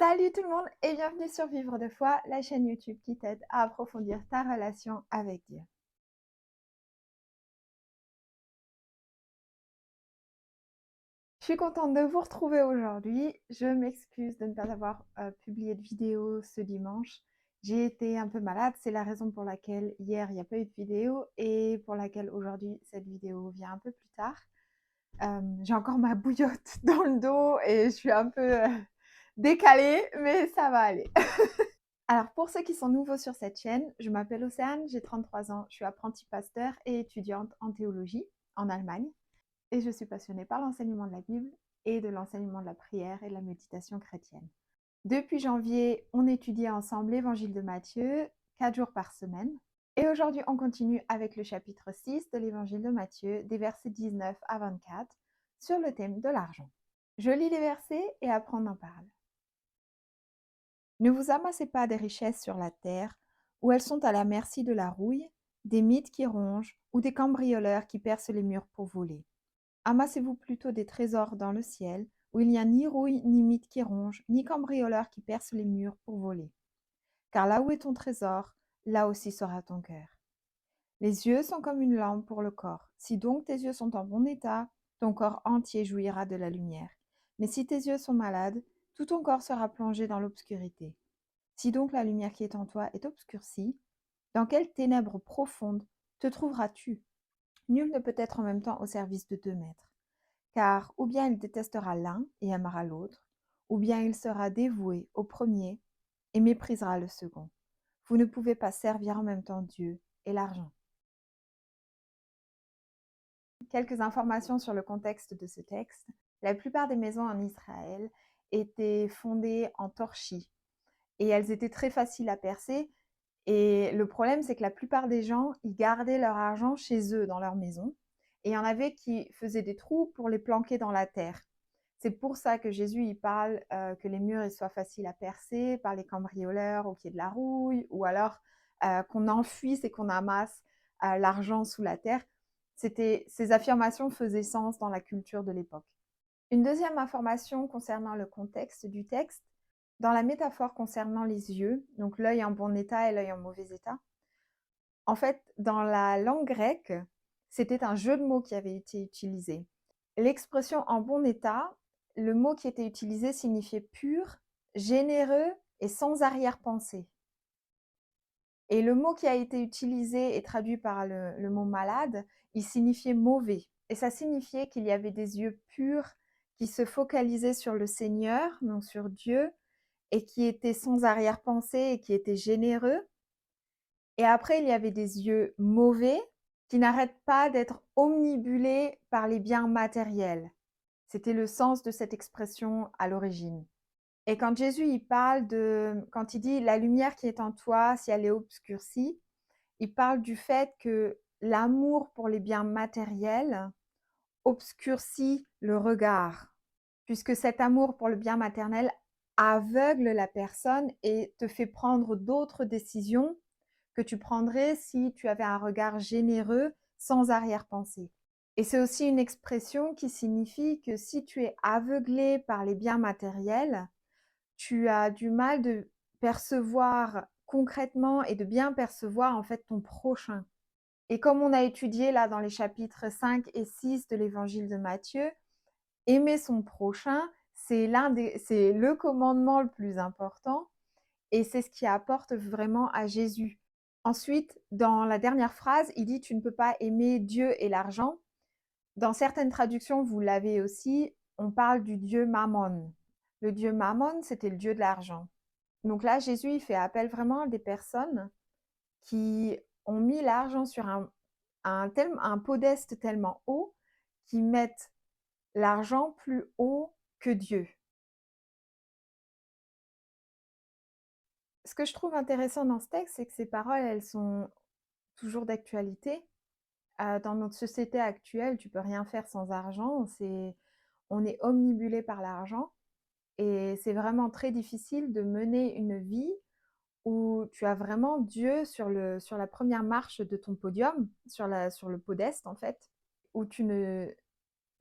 Salut tout le monde et bienvenue sur Vivre de foi, la chaîne YouTube qui t'aide à approfondir ta relation avec Dieu. Je suis contente de vous retrouver aujourd'hui. Je m'excuse de ne pas avoir publié de vidéo ce dimanche. J'ai été un peu malade, c'est la raison pour laquelle hier il n'y a pas eu de vidéo et pour laquelle aujourd'hui cette vidéo vient un peu plus tard. J'ai encore ma bouillotte dans le dos et je suis un peu décalée, mais ça va aller. Alors, pour ceux qui sont nouveaux sur cette chaîne, je m'appelle Océane, j'ai 33 ans, je suis apprentie pasteur et étudiante en théologie en Allemagne. Et je suis passionnée par l'enseignement de la Bible et de l'enseignement de la prière et de la méditation chrétienne. Depuis janvier, on étudie ensemble l'évangile de Matthieu, 4 jours par semaine. Et aujourd'hui, on continue avec le chapitre 6 de l'évangile de Matthieu, des versets 19 à 24, sur le thème de l'argent. Je lis les versets et après on en parle. Ne vous amassez pas des richesses sur la terre, où elles sont à la merci de la rouille, des mythes qui rongent ou des cambrioleurs qui percent les murs pour voler. Amassez-vous plutôt des trésors dans le ciel, où il n'y a ni rouille, ni mythe qui ronge, ni cambrioleurs qui percent les murs pour voler. Car là où est ton trésor, là aussi sera ton cœur. Les yeux sont comme une lampe pour le corps. Si donc tes yeux sont en bon état, ton corps entier jouira de la lumière. Mais si tes yeux sont malades, tout ton corps sera plongé dans l'obscurité. Si donc la lumière qui est en toi est obscurcie, dans quelles ténèbres profondes te trouveras-tu? Nul ne peut être en même temps au service de 2 maîtres. Car ou bien il détestera l'un et aimera l'autre, ou bien il sera dévoué au premier et méprisera le second. Vous ne pouvez pas servir en même temps Dieu et l'argent. Quelques informations sur le contexte de ce texte. La plupart des maisons en Israël étaient fondées en torchis et elles étaient très faciles à percer. Et le problème, c'est que la plupart des gens, ils gardaient leur argent chez eux, dans leur maison. Et il y en avait qui faisaient des trous pour les planquer dans la terre. C'est pour ça que Jésus, il parle que les murs ils soient faciles à percer par les cambrioleurs au pied de la rouille, ou alors qu'on enfuisse et qu'on amasse l'argent sous la terre. Ces affirmations faisaient sens dans la culture de l'époque. Une deuxième information concernant le contexte du texte, dans la métaphore concernant les yeux, donc l'œil en bon état et l'œil en mauvais état, en fait, dans la langue grecque, c'était un jeu de mots qui avait été utilisé. L'expression en bon état, le mot qui était utilisé signifiait pur, généreux et sans arrière-pensée. Et le mot qui a été utilisé et traduit par le mot malade, il signifiait mauvais. Et ça signifiait qu'il y avait des yeux purs qui se focalisaient sur le Seigneur, donc sur Dieu, et qui étaient sans arrière-pensée et qui étaient généreux. Et après, il y avait des yeux mauvais qui n'arrêtent pas d'être omnibulés par les biens matériels. C'était le sens de cette expression à l'origine. Et quand Jésus quand il dit la lumière qui est en toi, si elle est obscurcie, il parle du fait que l'amour pour les biens matériels obscurcit le regard, puisque cet amour pour le bien maternel aveugle la personne et te fait prendre d'autres décisions que tu prendrais si tu avais un regard généreux sans arrière-pensée. Et c'est aussi une expression qui signifie que si tu es aveuglé par les biens matériels, tu as du mal de percevoir concrètement et de bien percevoir en fait ton prochain. Et comme on a étudié là dans les chapitres 5 et 6 de l'évangile de Matthieu, aimer son prochain, c'est le commandement le plus important et c'est ce qui apporte vraiment à Jésus. Ensuite, dans la dernière phrase, il dit tu ne peux pas aimer Dieu et l'argent. Dans certaines traductions, vous l'avez aussi, on parle du dieu Mammon. Le dieu Mammon, c'était le dieu de l'argent. Donc là, Jésus, il fait appel vraiment à des personnes qui ont mis l'argent sur un podeste tellement haut qu'ils mettent l'argent plus haut que Dieu. Ce que je trouve intéressant dans ce texte, c'est que ces paroles, elles sont toujours d'actualité. Dans notre société actuelle, tu peux rien faire sans argent. On est omnibulé par l'argent et c'est vraiment très difficile de mener une vie où tu as vraiment Dieu sur la première marche de ton podium, sur le podeste en fait, où tu ne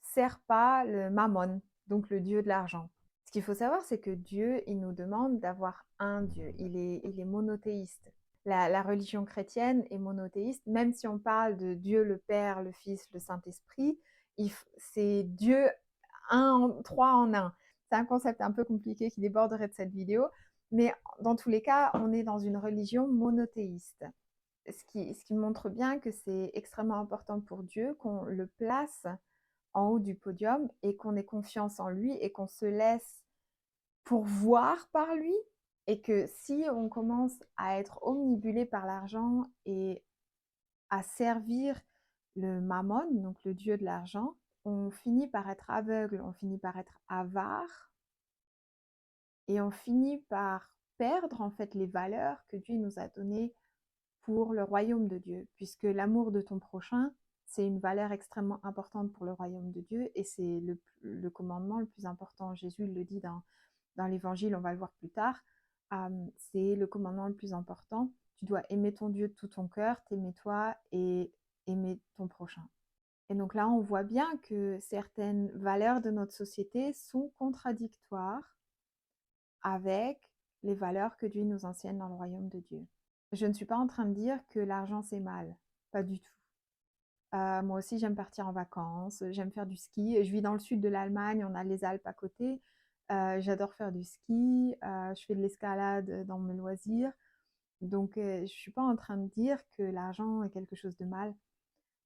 sers pas le mammon, donc le dieu de l'argent. Ce qu'il faut savoir, c'est que Dieu, il nous demande d'avoir un Dieu. Il est monothéiste. La religion chrétienne est monothéiste, même si on parle de Dieu le Père, le Fils, le Saint-Esprit, c'est Dieu trois en un. C'est un concept un peu compliqué qui déborderait de cette vidéo, mais dans tous les cas, on est dans une religion monothéiste. Ce qui montre bien que c'est extrêmement important pour Dieu qu'on le place en haut du podium et qu'on ait confiance en lui et qu'on se laisse pourvoir par lui, et que si on commence à être omnibulé par l'argent et à servir le mammon, donc le dieu de l'argent, on finit par être aveugle, on finit par être avare et on finit par perdre en fait les valeurs que Dieu nous a données pour le royaume de Dieu, puisque l'amour de ton prochain, c'est une valeur extrêmement importante pour le royaume de Dieu et c'est le commandement le plus important. Jésus le dit dans l'évangile, on va le voir plus tard, c'est le commandement le plus important. Tu dois aimer ton Dieu de tout ton cœur, t'aimer toi et aimer ton prochain. Et donc là, on voit bien que certaines valeurs de notre société sont contradictoires avec les valeurs que Dieu nous enseigne dans le royaume de Dieu. Je ne suis pas en train de dire que l'argent c'est mal, pas du tout. Moi aussi, j'aime partir en vacances, j'aime faire du ski. Je vis dans le sud de l'Allemagne, on a les Alpes à côté. J'adore faire du ski, je fais de l'escalade dans mes loisirs. Donc, je ne suis pas en train de dire que l'argent est quelque chose de mal.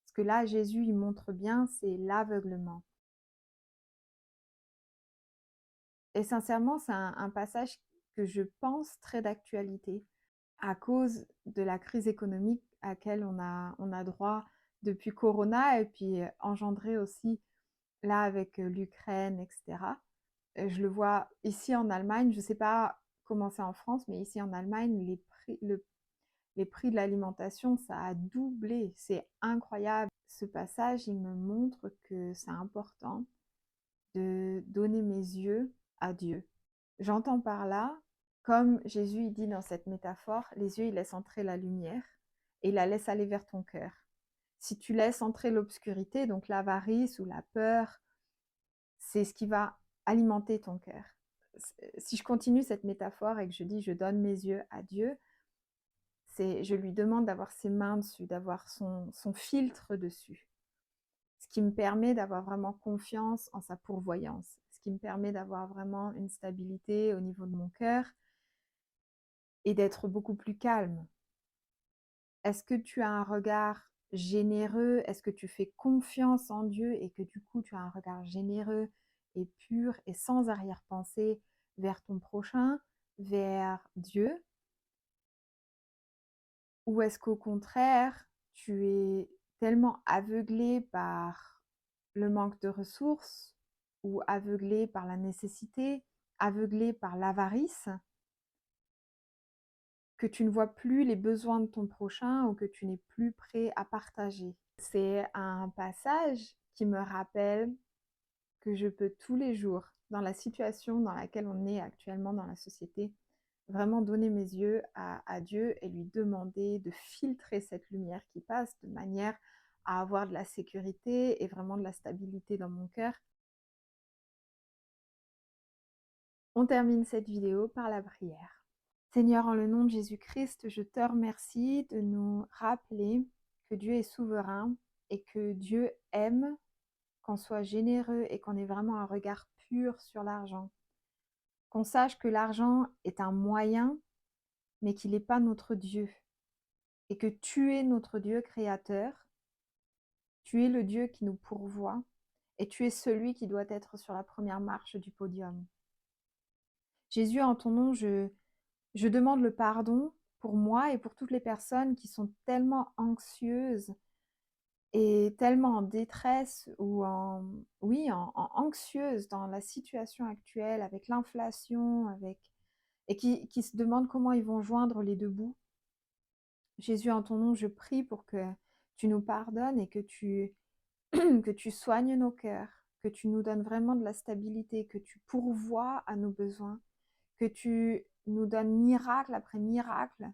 Ce que là, Jésus, il montre bien, c'est l'aveuglement. Et sincèrement, c'est un passage que je pense très d'actualité à cause de la crise économique à laquelle on a droit depuis Corona et puis engendré aussi là avec l'Ukraine, etc. Je le vois ici en Allemagne, je ne sais pas comment c'est en France, mais ici en Allemagne, les prix de l'alimentation, ça a doublé. C'est incroyable. Ce passage, il me montre que c'est important de donner mes yeux à Dieu. J'entends par là, comme Jésus il dit dans cette métaphore, les yeux, ils laissent entrer la lumière et ils la laissent aller vers ton cœur. Si tu laisses entrer l'obscurité, donc l'avarice ou la peur, c'est ce qui va alimenter ton cœur. Si je continue cette métaphore et que je dis je donne mes yeux à Dieu, je lui demande d'avoir ses mains dessus, d'avoir son filtre dessus. Ce qui me permet d'avoir vraiment confiance en sa pourvoyance, ce qui me permet d'avoir vraiment une stabilité au niveau de mon cœur et d'être beaucoup plus calme. Est-ce que tu as un regard généreux? Est-ce que tu fais confiance en Dieu et que du coup tu as un regard généreux et pur et sans arrière-pensée vers ton prochain, vers Dieu? Ou est-ce qu'au contraire, tu es tellement aveuglé par le manque de ressources ou aveuglé par la nécessité, aveuglé par l'avarice, que tu ne vois plus les besoins de ton prochain ou que tu n'es plus prêt à partager? C'est un passage qui me rappelle que je peux tous les jours, dans la situation dans laquelle on est actuellement dans la société, vraiment donner mes yeux à Dieu et lui demander de filtrer cette lumière qui passe de manière à avoir de la sécurité et vraiment de la stabilité dans mon cœur. On termine cette vidéo par la prière. Seigneur, en le nom de Jésus-Christ, je te remercie de nous rappeler que Dieu est souverain et que Dieu aime qu'on soit généreux et qu'on ait vraiment un regard pur sur l'argent. Qu'on sache que l'argent est un moyen, mais qu'il n'est pas notre Dieu. Et que tu es notre Dieu créateur, tu es le Dieu qui nous pourvoit, et tu es celui qui doit être sur la première marche du podium. Jésus, en ton nom, je demande le pardon pour moi et pour toutes les personnes qui sont tellement anxieuses et tellement en détresse ou en anxieuses dans la situation actuelle avec l'inflation, et qui se demandent comment ils vont joindre les deux bouts. Jésus, en ton nom, je prie pour que tu nous pardonnes et que que tu soignes nos cœurs, que tu nous donnes vraiment de la stabilité, que tu pourvoies à nos besoins, que tu nous donnes miracle après miracle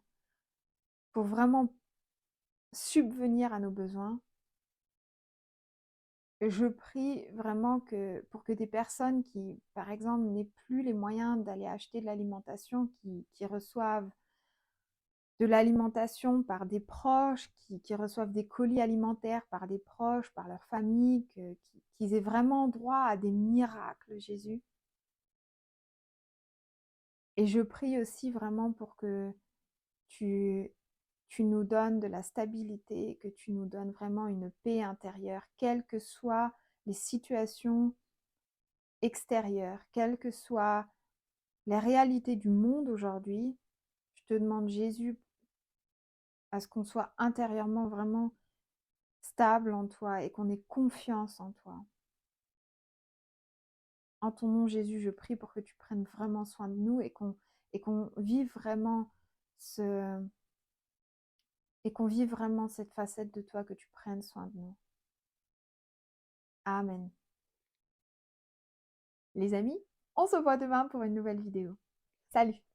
pour vraiment subvenir à nos besoins. Je prie vraiment pour que des personnes qui, par exemple, n'aient plus les moyens d'aller acheter de l'alimentation, qui reçoivent de l'alimentation par des proches, qui reçoivent des colis alimentaires par des proches, par leur famille, qu'ils aient vraiment droit à des miracles, Jésus. Et je prie aussi vraiment pour que tu, tu nous donnes de la stabilité, que tu nous donnes vraiment une paix intérieure, quelles que soient les situations extérieures, quelles que soient les réalités du monde aujourd'hui. Je te demande, Jésus, à ce qu'on soit intérieurement vraiment stable en toi et qu'on ait confiance en toi. En ton nom, Jésus, je prie pour que tu prennes vraiment soin de nous et qu'on vive vraiment ce et qu'on vive vraiment cette facette de toi, que tu prennes soin de nous. Amen. Les amis, on se voit demain pour une nouvelle vidéo. Salut!